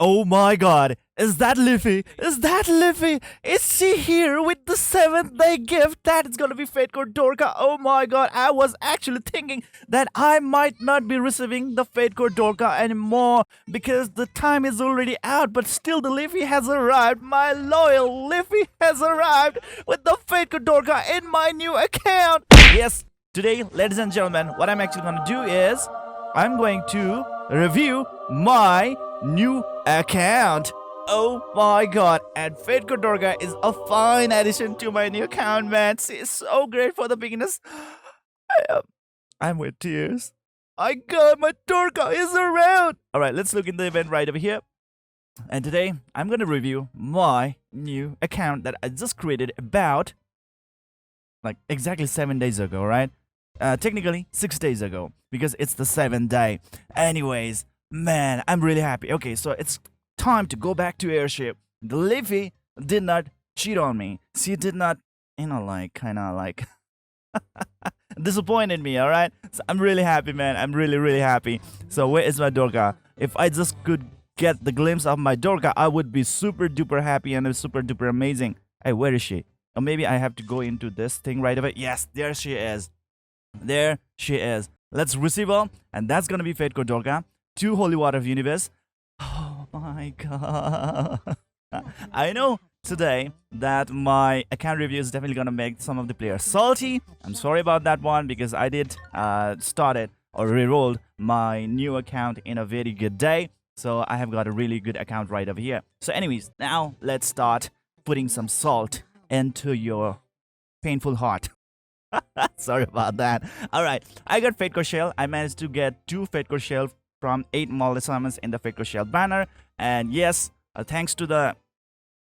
Oh my god, is that Liffy? Is that Liffy? Is she here with the seventh day gift? That is gonna be Fate Code Dorka. Oh my god, I was actually thinking that I might not be receiving the Fate Code Dorka anymore because the time is already out, but still the Liffy has arrived. My loyal Liffy has arrived with the Fate Code Dorka in my new account. Yes, today, ladies and gentlemen, what I'm actually gonna do is I'm going to review my new account. Oh my god, and Fate Dorga is a fine addition to my new account, man. She is so great for the beginners. I am, I'm with tears. I got my Dorga is around. Alright, let's look in the event right over here. And today, I'm gonna review my new account that I just created about like exactly 7 days ago, right? Technically 6 days ago because it's the 7th day. Anyways, man, I'm really happy. Okay, so it's time to go back to airship. The Liffy did not cheat on me. She did not, kind of like disappointed me. All right, so I'm really happy, man. I'm really happy. So where is my Dorka? If I just could get the glimpse of my Dorka, I would be super duper happy and super duper amazing. Hey, where is she? Or maybe I have to go into this thing right away. Yes, there she is. There she is. Let's receive her, and that's gonna be Fate Code Dorka. 2 Holy Water of Universe. Oh my god. I know today that my account review is definitely gonna make some of the players salty. I'm sorry about that one because I did started or re-rolled my new account in a very good day. So I have got a really good account right over here. So anyways, now let's start putting some salt into your painful heart. Sorry about that. Alright, I got Fate Core Shell. I managed to get 2 Fate Core Shell from 8 multi summons in the Fate Core Shell banner. And yes, thanks to the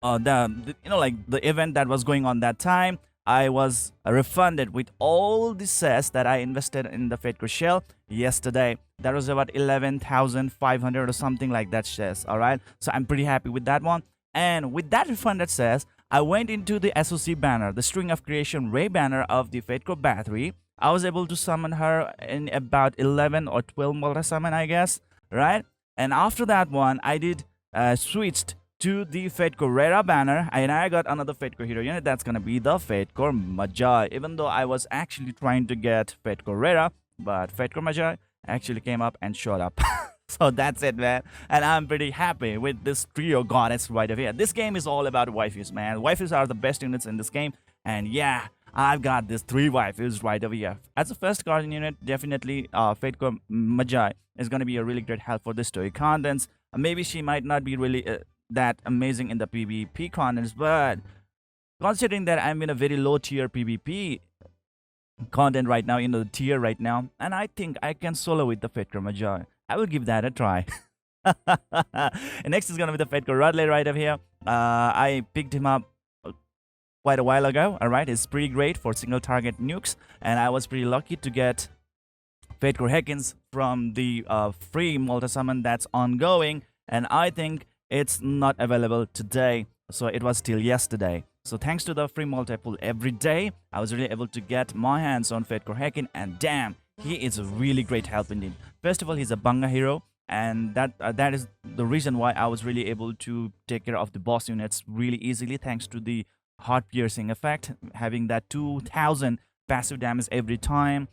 event that was going on that time, I was refunded with all the cess that I invested in the Fate Core Shell yesterday. That was about 11,500 or something like that shares. Alright, so I'm pretty happy with that one. And with that refunded cess, I went into the SOC banner, the String of Creation Ray banner of the Fate Core Battery. I was able to summon her in about 11 or 12 multi-summon, I guess, right? And after that one, I did switched to the Fate Core Rara banner, and I got another Fate Core hero unit. That's gonna be the Fate Core Magi. Even though I was actually trying to get Fate Core Rara, but Fate Core Magi actually came up and showed up. So that's it, man. And I'm pretty happy with this trio goddess right over here. This game is all about waifus, man. Waifus are the best units in this game. And yeah, I've got these 3 waifus right over here. As a first guardian unit, definitely Fate Core Magi is going to be a really great help for the story contents. Maybe she might not be really that amazing in the PvP contents, but considering that I'm in a very low tier PvP content right now, in the tier right now, and I think I can solo with the Fate Core Magi. I will give that a try. And next is gonna be the Fate Core Rudley right over here. I picked him up quite a while ago. Alright, it's pretty great for single target nukes, and I was pretty lucky to get Fate Core Hekins from the free multi summon that's ongoing, and I think it's not available today, so it was till yesterday. So thanks to the free multi-pull every day, I was really able to get my hands on Fate Core Hekin, and damn, he is a really great help indeed. First of all, he's a Banga hero, and that is the reason why I was really able to take care of the boss units really easily, thanks to the heart piercing effect, having that 2000 passive damage every time,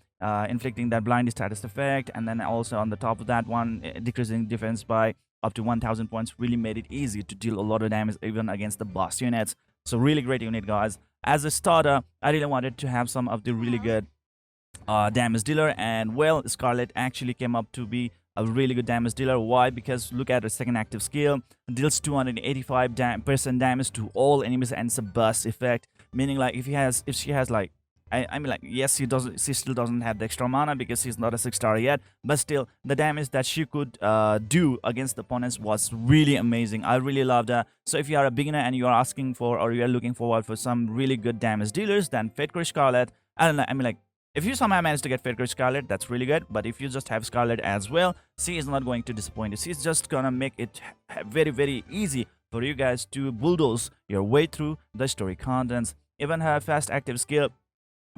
inflicting that blind status effect, and then also on the top of that one, decreasing defense by up to 1000 points, really made it easy to deal a lot of damage even against the boss units. So really great unit, guys. As a starter, I really wanted to have some of the really good damage dealer, and well, Scarlet actually came up to be a really good damage dealer. Why? Because look at her second active skill, deals 285% damage to all enemies, and it's a burst effect, meaning like if she has like, I mean, like, yes, she still doesn't have the extra mana because she's not a 6-star yet, but still the damage that she could do against the opponents was really amazing. I really loved her. So if you are a beginner and you are asking for, or you are looking forward for some really good damage dealers, then Fate Core Scarlet, I don't know, I mean, like, if you somehow manage to get Fate Core Scarlet, that's really good. But if you just have Scarlet as well, she is not going to disappoint you. She's just gonna make it very easy for you guys to bulldoze your way through the story contents. Even her fast active skill,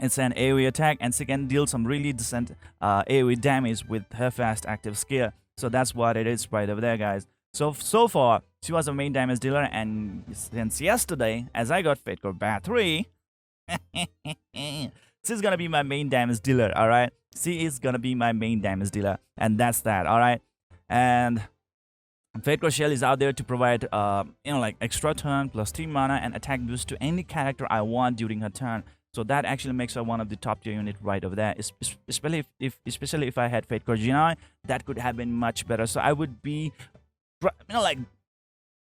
it's an AoE attack, and she can deal some really decent AoE damage with her fast active skill. So that's what it is right over there, guys. So far, she was a main damage dealer, and since yesterday, as I got Fate Core Battery, she's gonna be my main damage dealer. All right, she is gonna be my main damage dealer, and that's that. All right, and Fate Core Shell is out there to provide, like extra turn plus 3 mana and attack boost to any character I want during her turn. So that actually makes her one of the top tier unit right over there. Especially if I had Fate Core Genii, that could have been much better. So I would be, like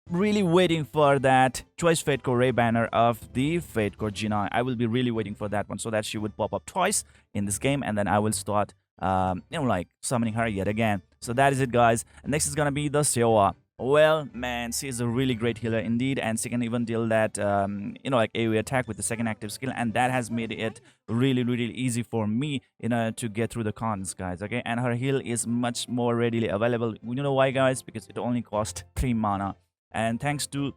really waiting for that Choice Fate Core Ray banner of the Fate Core Genii. I will be really waiting for that one so that she would pop up twice in this game, and then I will start, like summoning her yet again. So that is it, guys. Next is gonna be the Seowa. Well, man, she is a really great healer indeed, and she can even deal that, like AoE attack with the second active skill, and that has made it really, really easy for me, to get through the cons, guys. Okay, and her heal is much more readily available. You know why, guys? Because it only costs 3 mana, and thanks to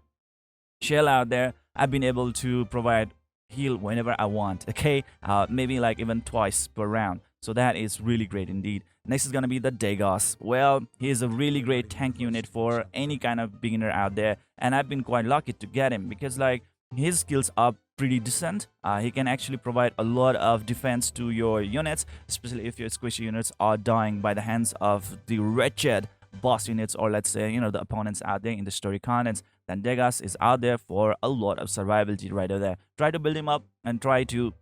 Shell out there, I've been able to provide heal whenever I want. Okay, maybe like even twice per round. So that is really great indeed. Next is gonna be the Exos. Well, he is a really great tank unit for any kind of beginner out there, and I've been quite lucky to get him because like his skills are pretty decent. He can actually provide a lot of defense to your units, especially if your squishy units are dying by the hands of the wretched boss units, or let's say the opponents out there in the story contents. Then Exos is out there for a lot of survivability right over there. Try to build him up and try to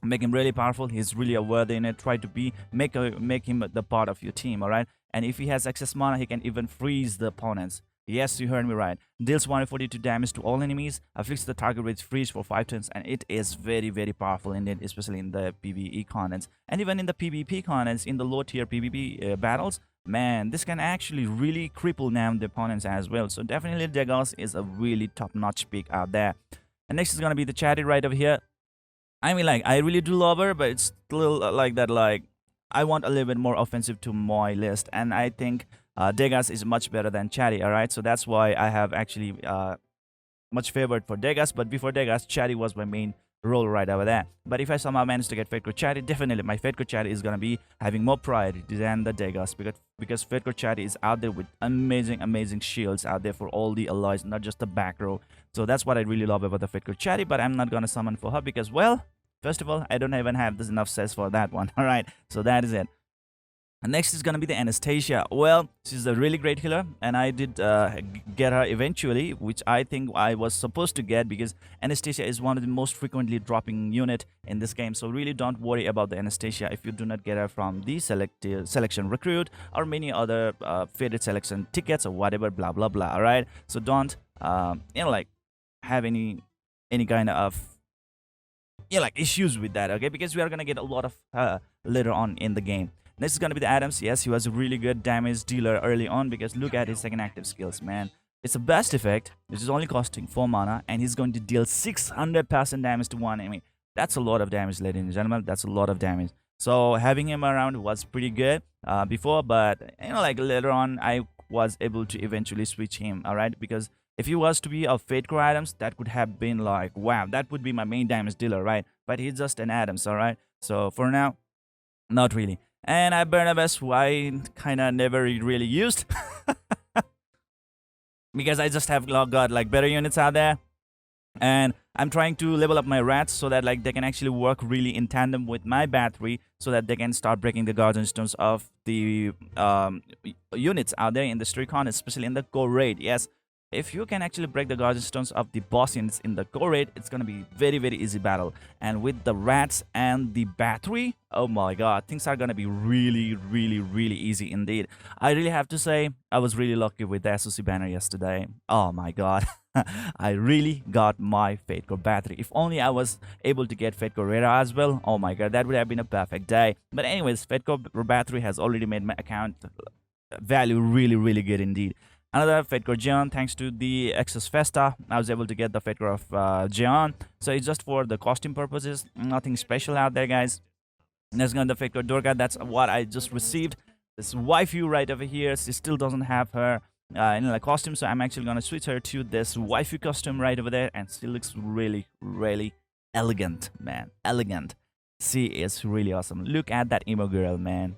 make him really powerful. He's really a worthy in it. Try to make him the part of your team. All right, and if he has excess mana, he can even freeze the opponents. Yes, you heard me right. Deals 142 damage to all enemies, afflicts the target with freeze for 5 turns, and it is very, very powerful indeed, especially in the PvE contents. And even in the PvP contents, in the low tier PvP battles, man, this can actually really cripple down the opponents as well. So definitely Exos is a really top-notch pick out there. And next is gonna be the Chatty right over here. I mean, like, I really do love her, but it's still like that, like, I want a little bit more offensive to my list, and I think Exos is much better than Chatty, alright? So that's why I have actually much favored for Exos, but before Exos, Chatty was my main role right over there. But if I somehow manage to get Fate Core Chatty, definitely my Fate Core Chatty is gonna be having more priority than the Exos, because Fate Core Chatty is out there with amazing shields out there for all the allies, not just the back row. So that's what I really love about the Fate Core Chatty, but I'm not gonna summon for her because, well, first of all, I don't even have this enough sets for that one. Alright, so that is it. And next is gonna be the Anastasia. Well, she's a really great healer, and I did get her eventually, which I think I was supposed to get, because Anastasia is one of the most frequently dropping unit in this game. So really don't worry about the Anastasia if you do not get her from the selection recruit or many other fated selection tickets or whatever, blah blah blah. All right, so don't like have any kind of like issues with that. Okay, because we are gonna get a lot of later on in the game. Next is going to be the Adams. Yes, he was a really good damage dealer early on, because look at his second active skills, man. It's a burst effect, which is only costing 4 mana, and he's going to deal 600% damage to one enemy. That's a lot of damage, ladies and gentlemen. That's a lot of damage. So having him around was pretty good before, but like later on, I was able to eventually switch him, alright? Because if he was to be a Fate Core Adams, that could have been like, wow, that would be my main damage dealer, right? But he's just an Adams, alright? So for now, not really. And I Barnabas, who I kind of never really used. Because I just have got like better units out there. And I'm trying to level up my rats so that like they can actually work really in tandem with my battery, so that they can start breaking the guardian stones of the units out there in the street con, especially in the core raid. Yes, if you can actually break the guardian stones of the boss units in the core raid, it's gonna be very easy battle. And with the rats and the battery, oh my god, things are gonna be really easy indeed. I really have to say, I was really lucky with the SOC banner yesterday. Oh my god. I really got my Fate Core battery. If only I was able to get Fate Core Rara as well, oh my god, that would have been a perfect day. But anyways, Fate Core battery has already made my account value really good indeed. Another Fate Core Jeon, thanks to the Exos Festa, I was able to get the Fate Core of Jeon. So it's just for the costume purposes, nothing special out there, guys. Next got the Fate Core Durga, that's what I just received. This waifu right over here, she still doesn't have her costume, so I'm actually gonna switch her to this waifu costume right over there, and she looks really elegant, man. Elegant. She is really awesome. Look at that emo girl, man.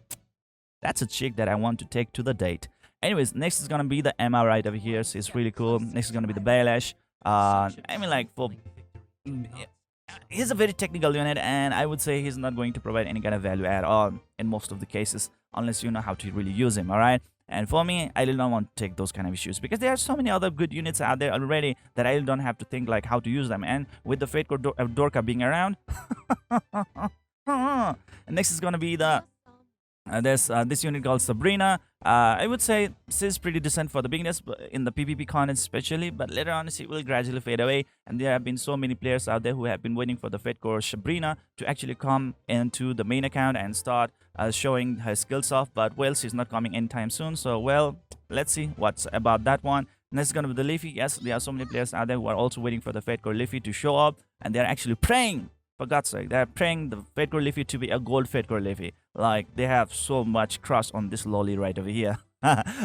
That's a chick that I want to take to the date. Anyways, next is gonna be the Emma right over here. So it's really cool. Next is gonna be the Baelish. I mean, like for he's a very technical unit, and I would say he's not going to provide any kind of value at all in most of the cases, unless you know how to really use him. All right. And for me, I really don't want to take those kind of issues because there are so many other good units out there already that I really don't have to think like how to use them. And with the Fate Core Dorka being around, next is gonna be the this unit called Sabrina. I would say she's pretty decent for the beginners in the PvP content especially, but later on she will gradually fade away. And there have been so many players out there who have been waiting for the Fate Core Sabrina to actually come into the main account and start showing her skills off. But well, she's not coming anytime soon. So well, let's see what's about that one. Next is gonna be the Leafy. Yes, there are so many players out there who are also waiting for the Fate Core Leafy to show up, and they're actually praying. For God's sake, they're praying the Fate Core Leafy to be a gold Fate Core Leafy. Like, they have so much crush on this lolly right over here.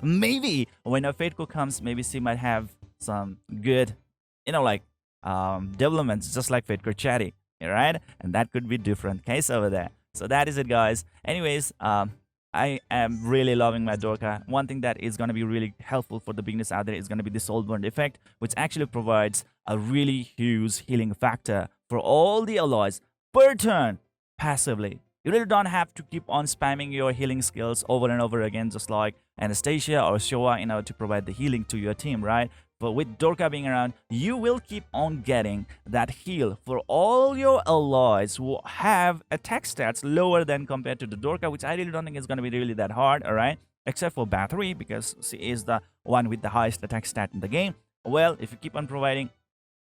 Maybe when a Fate Core comes, maybe she might have some good, like, developments, just like Fate Core Chatty, right? And that could be different case over there. So that is it, guys. Anyways, I am really loving my Dorka. One thing that is going to be really helpful for the beginners out there is going to be the Soulburn effect, which actually provides a really huge healing factor for all the alloys per turn passively. You really don't have to keep on spamming your healing skills over and over again, just like Anastasia or Showa, to provide the healing to your team, right? But with Dorka being around, you will keep on getting that heal for all your alloys who have attack stats lower than compared to the Dorka, which I really don't think is going to be really that hard, alright? Except for Bathory, because she is the one with the highest attack stat in the game. Well, if you keep on providing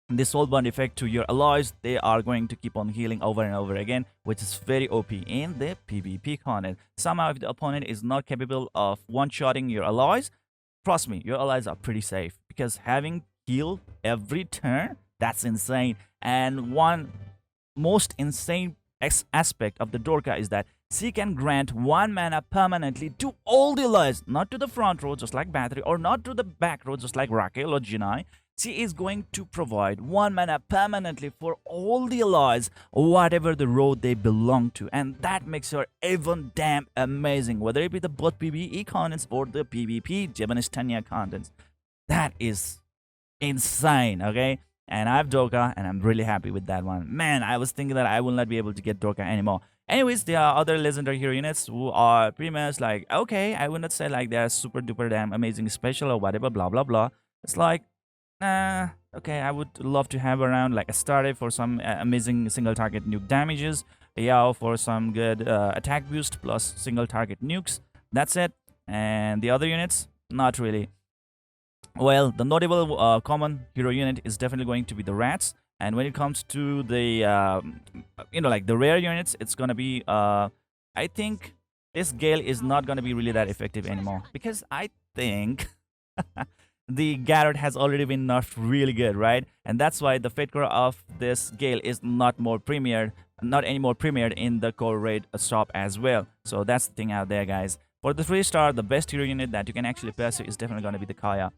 this Soulburn effect to your alloys, they are going to keep on healing over and over again, which is very OP in the PvP content. Somehow, if the opponent is not capable of one-shotting your alloys, trust me, your allies are pretty safe, because having heal every turn, that's insane. And one most insane aspect of the Dorka is that she can grant 1 mana permanently to all the allies, not to the front row just like Bathory, or not to the back row just like Raquel or Jinai. She is going to provide 1 mana permanently for all the allies, whatever the row they belong to. And that makes her even damn amazing, whether it be the both PvE contents or the PvP Japanese Tanya contents. That is insane, okay? And I have Dorka, and I'm really happy with that one. Man, I was thinking that I will not be able to get Dorka anymore. Anyways, there are other legendary hero units who are pretty much like, okay, I would not say like they're super duper damn amazing special or whatever, blah, blah, blah. It's like, okay, I would love to have around like a Starry for some amazing single target nuke damages, Yao for some good attack boost plus single target nukes. That's it. And the other units, not really. Well, the notable common hero unit is definitely going to be the Rats. And when it comes to the, like the rare units, it's going to be, I think this Gale is not going to be really that effective anymore. Because I think the Garrett has already been nerfed really good, right? And that's why the Fate Core of this Gale is not anymore premiered in the core raid shop as well. So that's the thing out there, guys. For the 3-star, the best hero unit that you can actually pursue is definitely going to be the Kaya.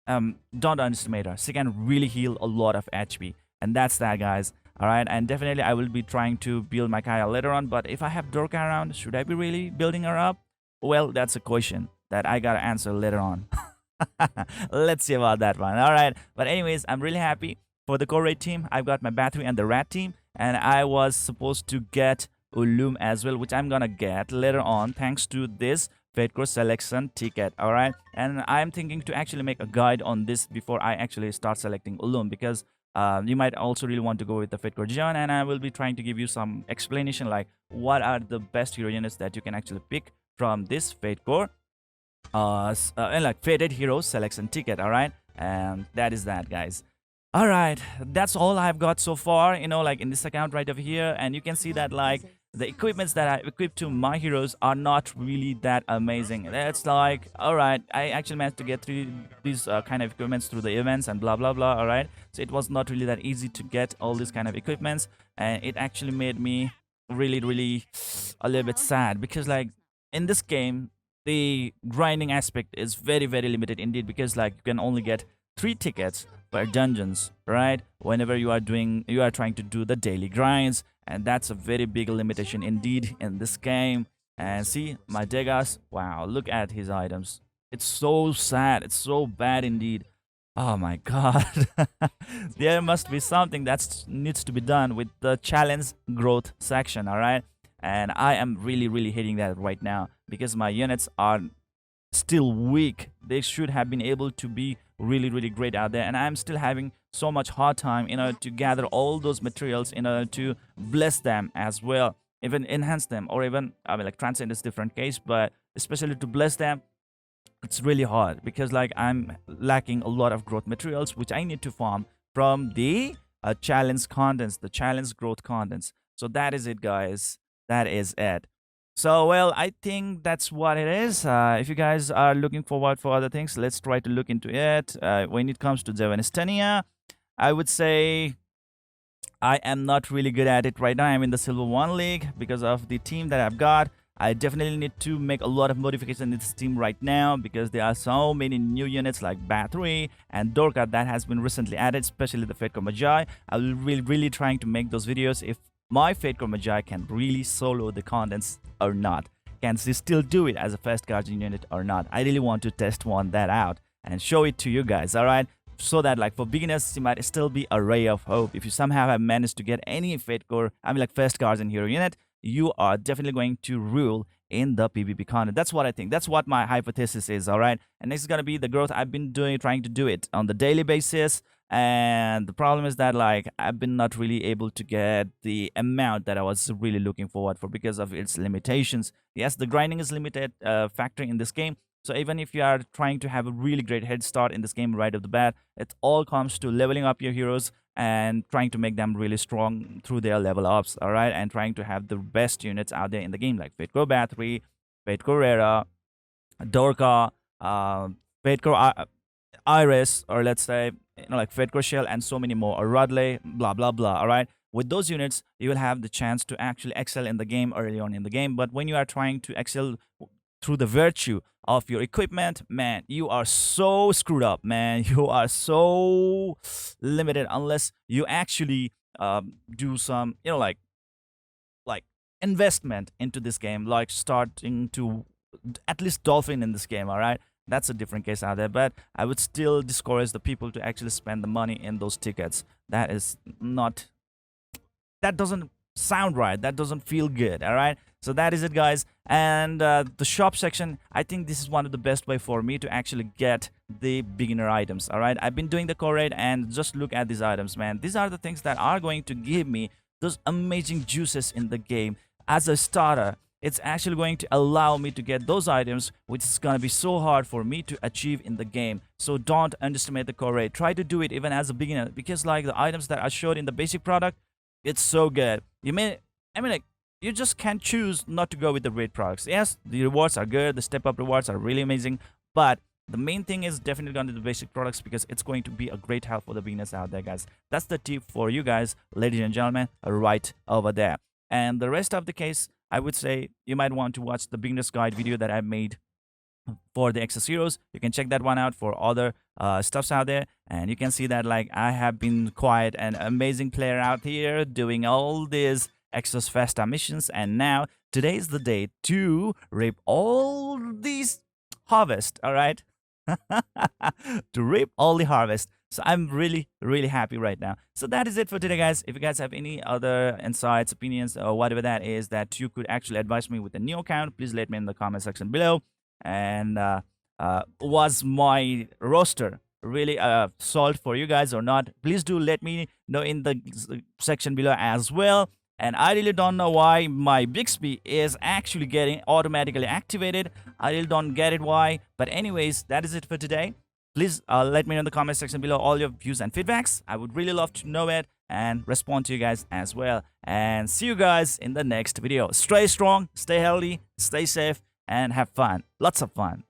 Don't underestimate her. She can really heal a lot of HP. And that's that, guys. Alright, and definitely I will be trying to build my Kaya later on. But if I have Dorka around, should I be really building her up? Well, that's a question that I gotta answer later on. Let's see about that one. Alright, but anyways, I'm really happy for the core raid team. I've got my Bathory and the Rat team. And I was supposed to get Ulum as well, which I'm gonna get later on thanks to this Fate Core selection ticket. Alright, and I'm thinking to actually make a guide on this before I actually start selecting Ulum, because you might also really want to go with the Fate Core John, and I will be trying to give you some explanation like what are the best hero units that you can actually pick from this Fate Core and like Fated Heroes selection ticket. Alright, and that is that, guys. Alright, that's all I've got so far, like in this account right over here. And you can see that like the equipments that I equipped to my heroes are not really that amazing. It's like, alright, I actually managed to get through these kind of equipments through the events and blah blah blah. Alright, so it was not really that easy to get all these kind of equipments, and it actually made me really a little bit sad, because like in this game the grinding aspect is very limited indeed, because like you can only get 3 tickets per dungeons, right? Whenever you are trying to do the daily grinds, and that's a very big limitation indeed in this game. And see my Degas, wow, look at his items. It's so sad. It's so bad indeed. Oh my god. There must be something that needs to be done with the challenge growth section, all right? And I am really hitting that right now because my units are still weak. They should have been able to be really great out there, and I'm still having so much hard time in order to gather all those materials in order to bless them as well, even enhance them, or even, I mean, like, transcend is different case, but especially to bless them, it's really hard because like I'm lacking a lot of growth materials which I need to farm from the challenge contents, the challenge growth contents. So that is it, guys. That is it. So well, I think that's what it is. If you guys are looking forward for other things, let's try to look into it. When it comes to Javanistania, I would say I am not really good at it right now. I'm in the Silver 1 League because of the team that I've got. I definitely need to make a lot of modifications in this team right now because there are so many new units like Bat3 and Dorka that has been recently added, especially the Fatecore Magi. I will really trying to make those videos if my Fatecore Magi can really solo the contents or not. Can she still do it as a first guardian unit or not? I really want to test one that out and show it to you guys, alright? So that like for beginners, it might still be a ray of hope. If you somehow have managed to get any Fatecore, I mean like first guardian hero unit, you are definitely going to rule in the PvP content. That's what I think. That's what my hypothesis is, all right? And next is going to be the growth. I've been trying to do it on the daily basis. And the problem is that like I've been not really able to get the amount that I was really looking forward for because of its limitations. Yes, the grinding is limited factor in this game. So even if you are trying to have a really great head start in this game right off the bat, it all comes to leveling up your heroes and trying to make them really strong through their level ups, all right? And trying to have the best units out there in the game, like Fatecore Bat3, Fatecore Rera, Dorka, Fatecore Iris, or let's say, like Fatecore Shell, and so many more, or Rudley, blah, blah, blah, all right? With those units, you will have the chance to actually excel in the game early on in the game. But when you are trying to excel through the virtue of your equipment, man, you are so screwed up, man. You are so limited unless you actually do some, like investment into this game, like starting to at least dolphin in this game, all right? That's a different case out there, but I would still discourage the people to actually spend the money in those tickets. That is not, that doesn't sound right. That doesn't feel good, all right? So that is it, guys. And the shop section, I think this is one of the best way for me to actually get the beginner items, all right? I've been doing the core raid, and just look at these items, man. These are the things that are going to give me those amazing juices in the game. As a starter, it's actually going to allow me to get those items, which is going to be so hard for me to achieve in the game. So don't underestimate the core raid. Try to do it even as a beginner, because like the items that I showed in the basic product, it's so good. You may, I mean, like, you just can't choose not to go with the raid products. Yes, the rewards are good, the step up rewards are really amazing, but the main thing is definitely going to the basic products because it's going to be a great help for the beginners out there, guys. That's the tip for you guys, ladies and gentlemen, right over there. And the rest of the case, I would say you might want to watch the beginner's guide video that I made for the Exos heroes. You can check that one out for other stuffs out there, and you can see that like I have been quite an amazing player out here doing all these Exos Festa missions, and now today is the day to reap all these harvest, all right? To reap all the harvest. So I'm really happy right now. So that is it for today, guys. If you guys have any other insights, opinions, or whatever that is that you could actually advise me with a new account, please let me in the comment section below. And was my roster really solved for you guys or not? Please do let me know in the section below as well. And I really don't know why my Bixby is actually getting automatically activated. I really don't get it why. But anyways, that is it for today. Please let me know in the comment section below all your views and feedbacks. I would really love to know it and respond to you guys as well. And see you guys in the next video. Stay strong, stay healthy, stay safe, and have fun. Lots of fun.